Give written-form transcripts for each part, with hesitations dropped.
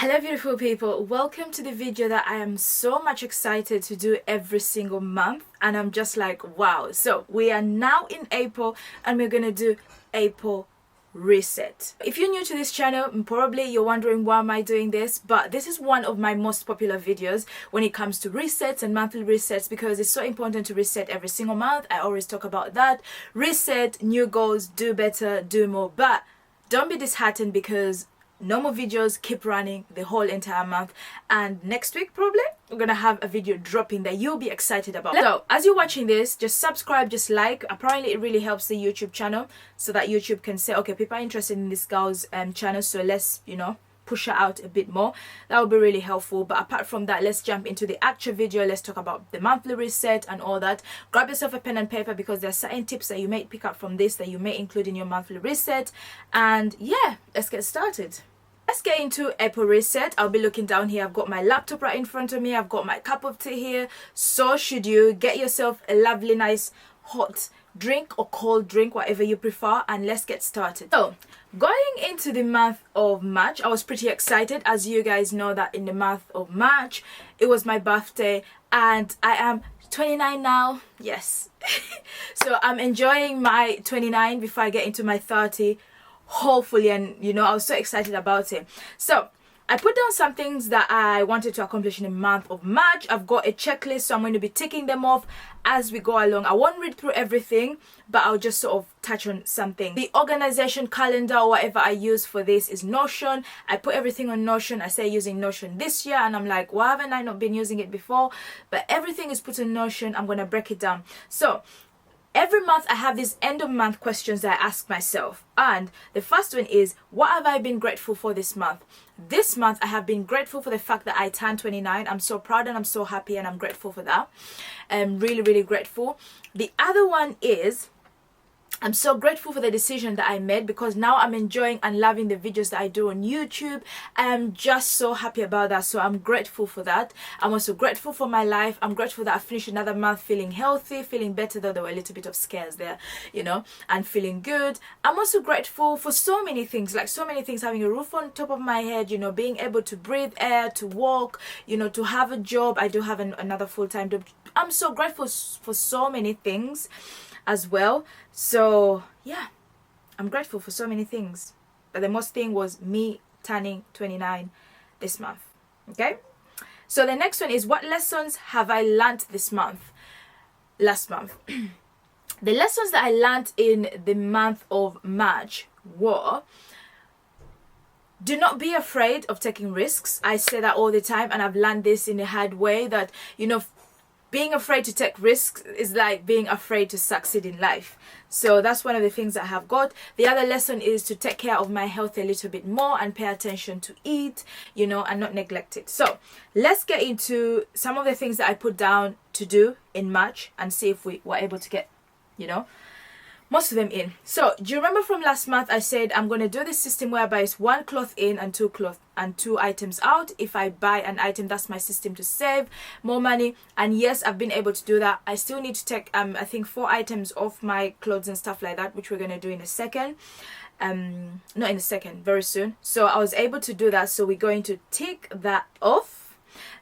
Hello beautiful people, welcome to the video that I am so much excited to do every single month, and I'm just like wow. So we are now in April and we're gonna do April reset. If you're new to this channel, probably you're wondering why am I doing this, but this is one of my most popular videos when it comes to resets and monthly resets, because it's so important to reset every single month. I always talk about that. Reset, new goals, do better, do more. But don't be disheartened because no more videos keep running the whole entire month, and next week probably we're gonna have a video dropping that you'll be excited about. So as you're watching this, just subscribe, just like. Apparently it really helps the YouTube channel so that YouTube can say, okay, people are interested in this girl's channel, so let's, you know, push her out a bit more. That would be really helpful. But apart from that, let's jump into the actual video. Let's talk about the monthly reset and all that. Grab yourself a pen and paper because there are certain tips that you may pick up from this that you may include in your monthly reset. And yeah, let's get started. Let's get into April reset. I'll be looking down here. I've got my laptop right in front of me. I've got my cup of tea here. So should you. Get yourself a lovely nice hot drink or cold drink, whatever you prefer, and let's get started. So going into the month of March, I was pretty excited. As you guys know that in the month of March it was my birthday and I am 29 now. Yes. So I'm enjoying my 29 before I get into my 30 hopefully, and you know, I was so excited about it. So I put down some things that I wanted to accomplish in the month of March. I've got a checklist, so I'm going to be ticking them off as we go along. I won't read through everything, but I'll just sort of touch on something. The organization calendar or whatever I use for this is Notion. I put everything on Notion. I say using Notion this year and I'm like, why haven't I not been using it before? But everything is put on Notion. I'm going to break it down. So every month I have these end of month questions that I ask myself, and the first one is, what have I been grateful for this month? This month I have been grateful for the fact that I turned 29. I'm so proud and I'm so happy and I'm grateful for that. I'm really grateful. The other one is, I'm so grateful for the decision that I made, because now I'm enjoying and loving the videos that I do on YouTube. I'm just so happy about that, so I'm grateful for that. I'm also grateful for my life. I'm grateful that I finished another month feeling healthy, feeling better, though there were a little bit of scares there, you know, and feeling good. I'm also grateful for so many things, like so many things, having a roof on top of my head, you know, being able to breathe air, to walk, you know, to have a job. I do have another full-time job. I'm so grateful for so many things as well. So yeah, I'm grateful for so many things, but the most thing was me turning 29 this month. Okay, so the next one is, what lessons have I learned this month? Last month the lessons that I learned in the month of March were, do not be afraid of taking risks. I say that all the time, and I've learned this in a hard way, that, you know, being afraid to take risks is like being afraid to succeed in life. So that's one of the things I have got. The other lesson is to take care of my health a little bit more and pay attention to eat, you know, and not neglect it. So let's get into some of the things that I put down to do in March and see if we were able to get, you know, most of them in. So do you remember from last month I said I'm going to do this system whereby it's one cloth in and two items out. If I buy an item, that's my system to save more money. And yes, I've been able to do that. I still need to take I think 4 items off my clothes and stuff like that, which we're going to do in a second. Not in a second, very soon. So I was able to do that, so we're going to tick that off.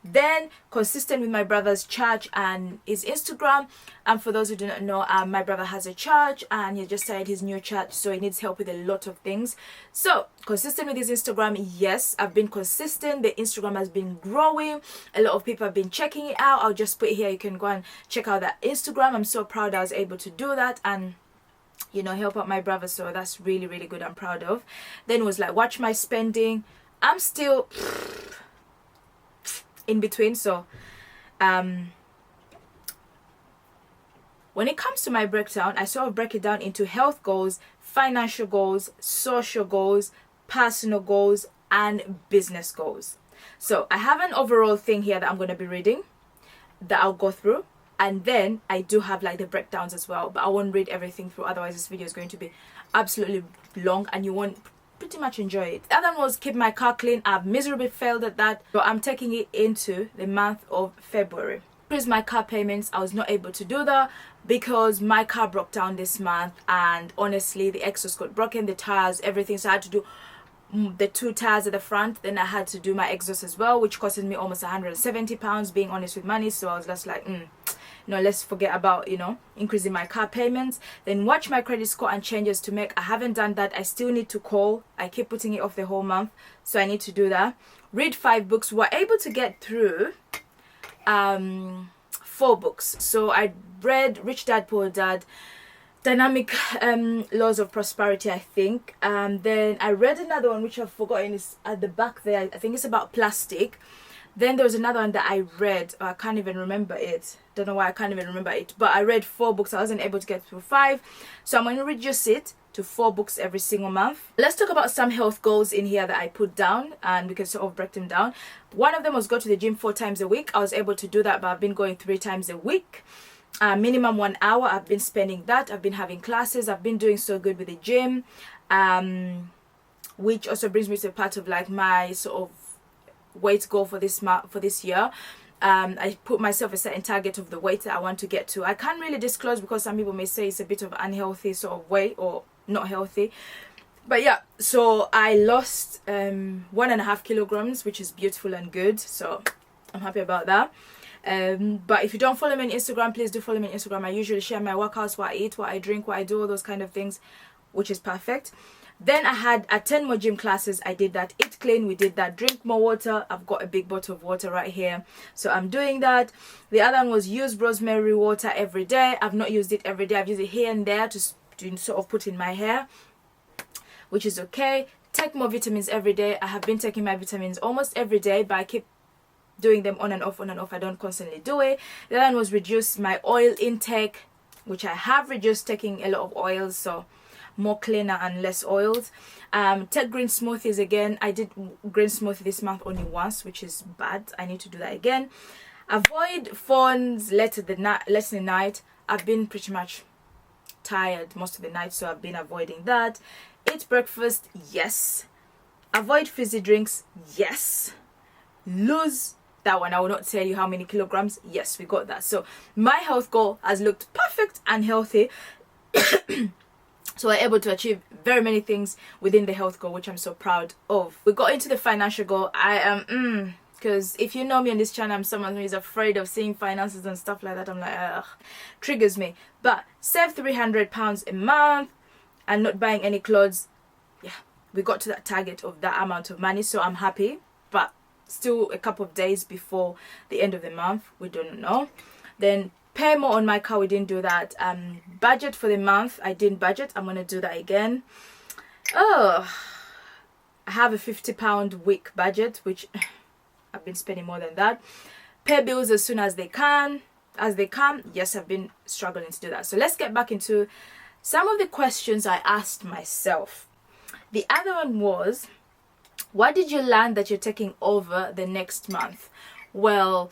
Then, consistent with my brother's church and his Instagram. And for those who do not know, my brother has a church and he just started his new church, so he needs help with a lot of things. So consistent with his Instagram, yes, I've been consistent. The Instagram has been growing. A lot of people have been checking it out. I'll just put it here, you can go and check out that Instagram. I'm so proud I was able to do that and, you know, help out my brother. So that's really good. I'm proud of. Then it was like, watch my spending. I'm still in between. So when it comes to my breakdown, I sort of break it down into health goals, financial goals, social goals, personal goals, and business goals. So I have an overall thing here that I'm going to be reading, that I'll go through, and then I do have like the breakdowns as well, but I won't read everything through, otherwise this video is going to be absolutely long and you won't pretty much enjoy it. The other one was keep my car clean. I've miserably failed at that, so I'm taking it into the month of February. Here's my car payments. I was not able to do that because my car broke down this month, and honestly the exhaust got broken, the tires, everything, so I had to do the 2 tires at the front. Then I had to do my exhaust as well, which costed me almost £170, being honest with money. So I was just like, no, let's forget about, you know, increasing my car payments. Then watch my credit score and changes to make. I haven't done that. I still need to call. I keep putting it off the whole month, so I need to do that. Read 5 books. We're able to get through 4 books. So I read Rich Dad Poor Dad, Dynamic Laws of Prosperity, I think. Then I read another one which I've forgotten, is at the back there. I think it's about plastic. Then there was another one that I read. I can't even remember it. Don't know why I can't even remember it. But I read 4 books. I wasn't able to get through 5. So I'm going to reduce it to 4 books every single month. Let's talk about some health goals in here that I put down, and we can sort of break them down. One of them was go to the gym 4 times a week. I was able to do that, but I've been going 3 times a week. Minimum 1 hour. I've been spending that. I've been having classes. I've been doing so good with the gym. Which also brings me to a part of like my sort of weight goal for this year. I put myself a certain target of the weight that I want to get to. I can't really disclose because some people may say it's a bit of unhealthy sort of weight, or not healthy. But yeah, so I lost 1.5 kilograms, which is beautiful and good. So I'm happy about that. But if you don't follow me on Instagram, please do follow me on Instagram. I usually share my workouts, what I eat, what I drink, what I do, all those kind of things, which is perfect. Then I had 10 more gym classes. I did that. Eat clean, we did that. Drink more water. I've got a big bottle of water right here, so I'm doing that. The other one was use rosemary water every day. I've not used it every day. I've used it here and there to sort of put in my hair, which is okay. Take more vitamins every day. I have been taking my vitamins almost every day, but I keep doing them on and off, on and off. I don't constantly do it. The other one was reduce my oil intake, which I have reduced, taking a lot of oils, so more cleaner and less oiled. Take green smoothies again. I did green smoothie this month only once, which is bad. I need to do that again. Avoid phones late in the night. I've been pretty much tired most of the night, so I've been avoiding that. Eat breakfast, yes. Avoid fizzy drinks, yes. Lose, that one I will not tell you how many kilograms. Yes, we got that. So my health goal has looked perfect and healthy. So we're able to achieve very many things within the health goal, which I'm so proud of. We got into the financial goal. I am because if you know me on this channel, I'm someone who is afraid of seeing finances and stuff like that. I'm like, ugh, triggers me. But save £300 a month and not buying any clothes. Yeah, we got to that target of that amount of money, so I'm happy. But still a couple of days before the end of the month, we don't know. Then pay more on my car, we didn't do that. Budget for the month, I didn't budget. I'm gonna do that again. Oh, I have a £50 week budget, which I've been spending more than that. Pay bills as soon as they come. Yes, I've been struggling to do that. So let's get back into some of the questions I asked myself. The other one was, what did you learn that you're taking over the next month? Well,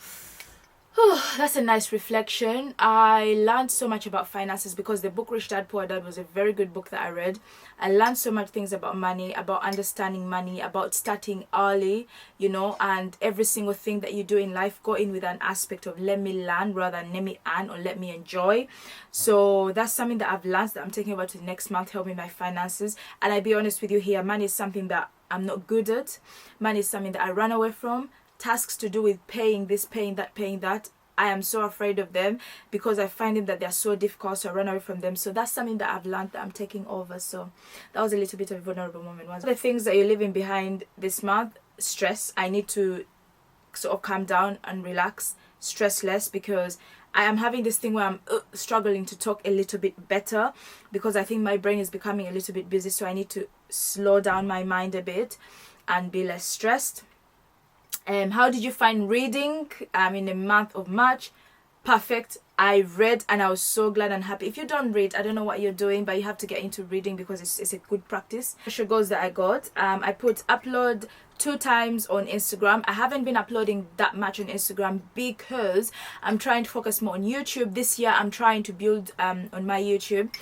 that's a nice reflection. I learned so much about finances because the book Rich Dad Poor Dad was a very good book that I read. I learned so much things about money, about understanding money, about starting early, you know, and every single thing that you do in life, go in with an aspect of let me learn rather than let me earn or let me enjoy. So that's something that I've learned that I'm taking over to the next month, helping my finances. And I'll be honest with you here, money is something that I'm not good at. Money is something that I run away from. Tasks to do with paying this, paying that, I am so afraid of them because I find them that they're so difficult, so I run away from them. So that's something that I've learned that I'm taking over. So that was a little bit of a vulnerable moment. One of the things that you're leaving behind this month, stress. I need to sort of calm down and relax, stress less, because I am having this thing where I'm struggling to talk a little bit better because I think my brain is becoming a little bit busy. So I need to slow down my mind a bit and be less stressed. How did you find reading in the month of March? Perfect. I read and I was so glad and happy. If you don't read, I don't know what you're doing, but you have to get into reading because it's a good practice. Special goals that I got. I put upload 2 times on Instagram. I haven't been uploading that much on Instagram because I'm trying to focus more on YouTube. This year I'm trying to build on my YouTube.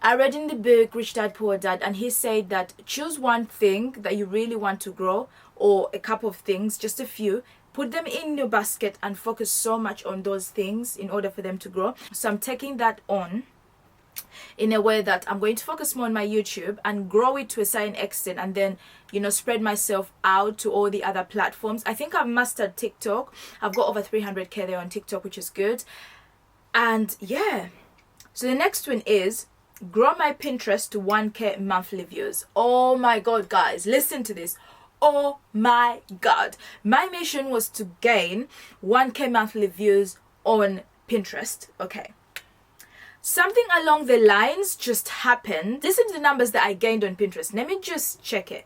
I read in the book Rich Dad Poor Dad, and he said that choose one thing that you really want to grow, or a couple of things, just a few, put them in your basket and focus so much on those things in order for them to grow. So I'm taking that on in a way that I'm going to focus more on my YouTube and grow it to a certain extent, and then, you know, spread myself out to all the other platforms. I think I've mastered TikTok. I've got over 300k there on TikTok, which is good. And yeah, so the next one is grow my Pinterest to 1k monthly views. Oh my god, guys, listen to this. Oh my god, my mission was to gain 1k monthly views on Pinterest. Okay, something along the lines just happened. Listen to the numbers that I gained on Pinterest. Let me just check it.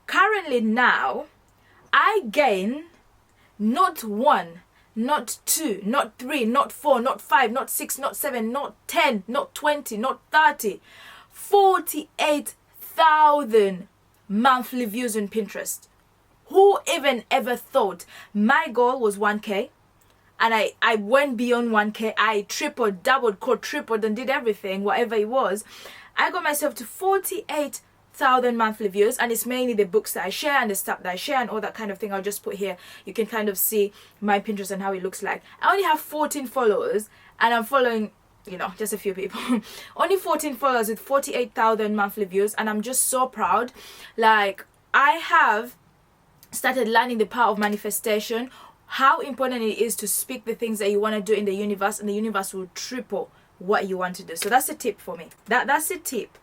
Currently now, I gain not 1, not 2, not 3, not 4, not 5, not 6, not 7, not 10, not 20, not 30, 48,000 monthly views on Pinterest. Who even ever thought? My goal was 1k, and I went beyond 1k. I tripled, doubled, quadrupled, and did everything, whatever it was. I got myself to 48,000 monthly views, and it's mainly the books that I share and the stuff that I share and all that kind of thing. I'll just put here, you can kind of see my Pinterest and how it looks like. I only have 14 followers, and I'm following, you know, just a few people. Only 14 followers with 48,000 monthly views, and I'm just so proud. Like, I have started learning the power of manifestation, how important it is to speak the things that you want to do in the universe, and the universe will triple what you want to do. So that's a tip for me. That's a tip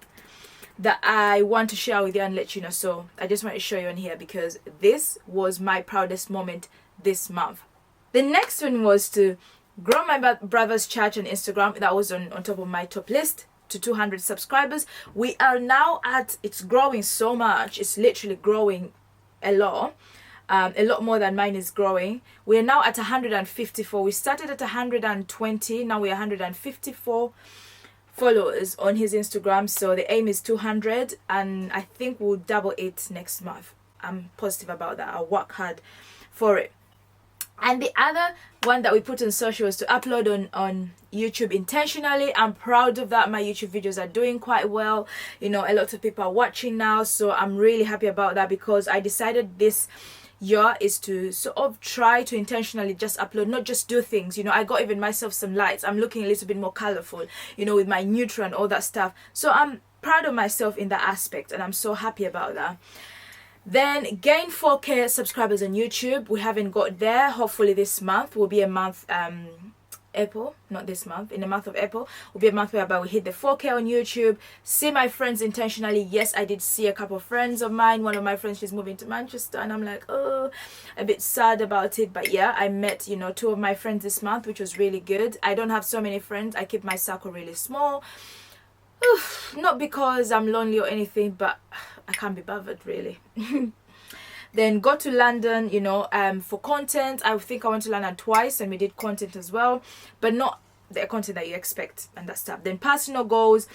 that I want to share with you and let you know. So I just want to show you on here because this was my proudest moment this month. The next one was to grow my brother's church on Instagram. That was on top of my top list, to 200 subscribers. We are now at, it's growing so much, it's literally growing a lot more than mine is growing. We are now at 154. We started at 120, now we are 154 followers on his Instagram. So the aim is 200, and I think we'll double it next month. I'm positive about that. I'll work hard for it. And the other one that we put on social was to upload on YouTube intentionally. I'm proud of that. My YouTube videos are doing quite well. You know, a lot of people are watching now, so I'm really happy about that, because I decided this year is to sort of try to intentionally just upload, not just do things. You know, I got even myself some lights. I'm looking a little bit more colorful, you know, with my neutral and all that stuff. So I'm proud of myself in that aspect, and I'm so happy about that. Then gain 4k subscribers on YouTube. We haven't got there. Hopefully this month will be a month, April, not this month, in the month of April will be a month whereby we hit the 4k on YouTube. See my friends intentionally. Yes, I did see a couple of friends of mine. One of my friends, she's moving to Manchester, and I'm like, oh, a bit sad about it. But yeah, I met, you know, 2 of my friends this month, which was really good. I don't have so many friends. I keep my circle really small. Not because I'm lonely or anything, but I can't be bothered really. Then got to London, you know, for content. I think I went to London twice, and we did content as well, but not the content that you expect and that stuff. Then personal goals,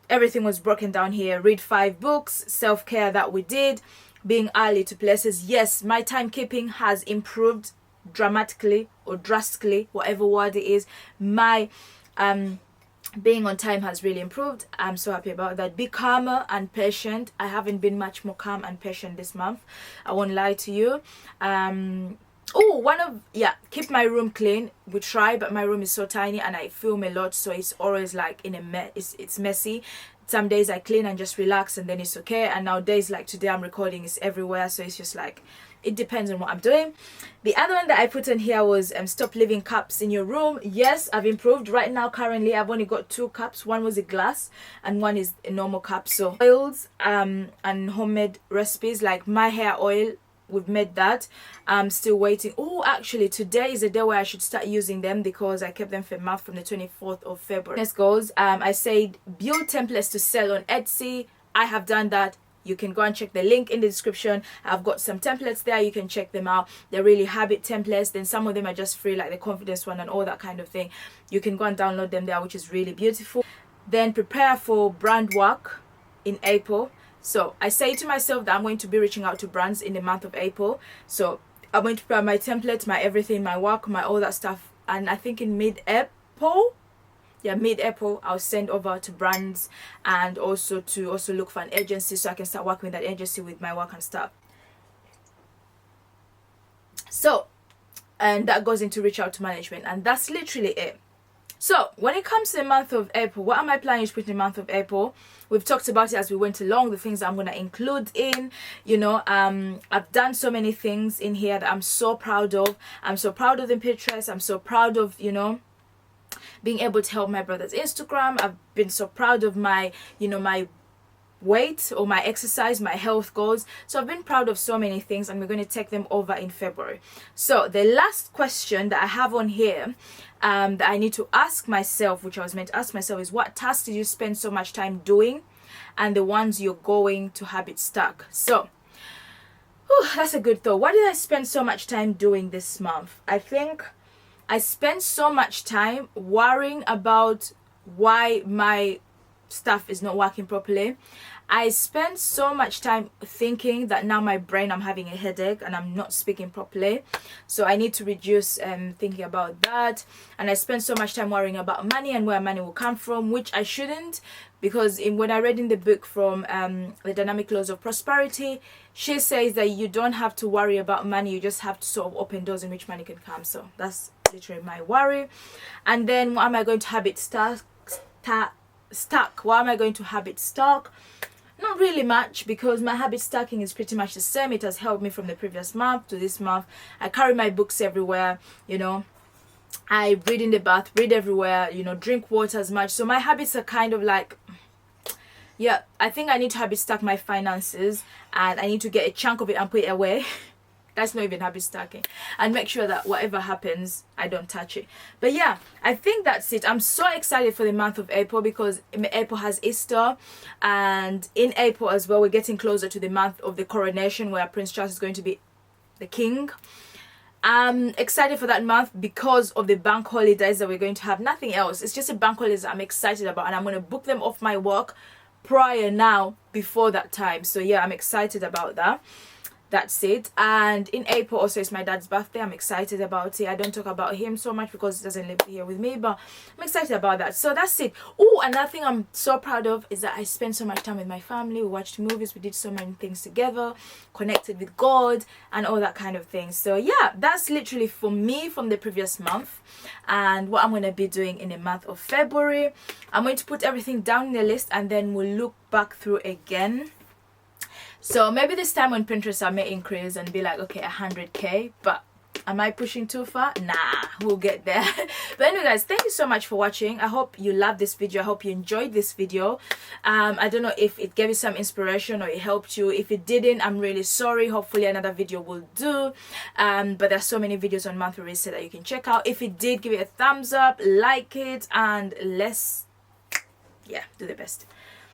everything was broken down here. Read 5 books, self-care that we did, being early to places. Yes, my timekeeping has improved dramatically or drastically, whatever word it is. My being on time has really improved. I'm so happy about that. Be calmer and patient. I haven't been much more calm and patient this month, I won't lie to you. Keep my room clean. We try, but my room is so tiny and I film a lot, so it's always like in a mess. It's messy. Some days I clean and just relax, and then it's okay. And now days like today I'm recording, is everywhere, so it's just like, it depends on what I'm doing. The other one that I put in here was stop leaving cups in your room. Yes, I've improved. Right now, currently, I've only got 2 cups. One was a glass and one is a normal cup. So oils and homemade recipes, like my hair oil, we've made that. I'm still waiting. Oh, actually, today is the day where I should start using them, because I kept them for a month from the 24th of February. Next goes, I said build templates to sell on Etsy. I have done that. You can go and check the link in the description. I've got some templates there. You can check them out. They're really habit templates. Then some of them are just free, like the confidence one and all that kind of thing. You can go and download them there, which is really beautiful. Then prepare for brand work in April. So I say to myself that I'm going to be reaching out to brands in the month of April. So I'm going to prepare my templates, my everything, my work, my all that stuff. And I think in mid-April, I'll send over to brands, and also to look for an agency, so I can start working with that agency with my work and stuff. So, and that goes into reach out to management, and that's literally it. So when it comes to the month of April, what am I planning to put in the month of April? We've talked about it as we went along, the things that I'm going to include in, you know, I've done so many things in here that I'm so proud of. I'm so proud of the Pinterest. I'm so proud of, you know, being able to help my brother's Instagram. I've been so proud of my, you know, my weight or my exercise, my health goals. So I've been proud of so many things, and we're going to take them over in February. So the last question that I have on here that I need to ask myself, which I was meant to ask myself, is what tasks did you spend so much time doing, and the ones you're going to habit stack. So that's a good thought. What did I spend so much time doing this month? I think I spent so much time worrying about why my stuff is not working properly. I spent so much time thinking that now my brain, I'm having a headache and I'm not speaking properly, so I need to reduce thinking about that. And I spent so much time worrying about money and where money will come from, which I shouldn't, because when I read in the book from The Dynamic Laws of Prosperity, she says that you don't have to worry about money, you just have to sort of open doors in which money can come. So that's literally my worry. And then what am I going to habit stack? What am I going to habit stack? Not really much, because my habit stacking is pretty much the same. It has helped me from the previous month to this month. I carry my books everywhere, you know. I read in the bath, read everywhere, you know, drink water as much. So my habits are kind of like, yeah, I think I need to habit stack my finances, and I need to get a chunk of it and put it away. That's not even habit stacking. And make sure that whatever happens, I don't touch it. But yeah, I think that's it. I'm so excited for the month of April, because April has Easter. And in April as well, we're getting closer to the month of the coronation, where Prince Charles is going to be the king. I'm excited for that month because of the bank holidays that we're going to have. Nothing else. It's just a bank holidays that I'm excited about. And I'm going to book them off my work prior now, before that time. So yeah, I'm excited about that. That's it. And in April also is my dad's birthday. I'm excited about it. I don't talk about him so much because he doesn't live here with me, but I'm excited about that. So that's it. Oh, another thing I'm so proud of is that I spent so much time with my family. We watched movies, we did so many things together, connected with God and all that kind of thing. So yeah, that's literally for me from the previous month, and what I'm going to be doing in the month of February. I'm going to put everything down in the list, and then we'll look back through again. So maybe this time on Pinterest I may increase and be like, okay, 100k, but am I pushing too far? Nah, we'll get there. But anyway guys, thank you so much for watching. I hope you loved this video. I hope you enjoyed this video. I don't know if it gave you some inspiration or it helped you. If it didn't, I'm really sorry. Hopefully another video will do. But there's so many videos on monthly reset that you can check out. If it did, give it a thumbs up, like it, and let's, yeah, do the best.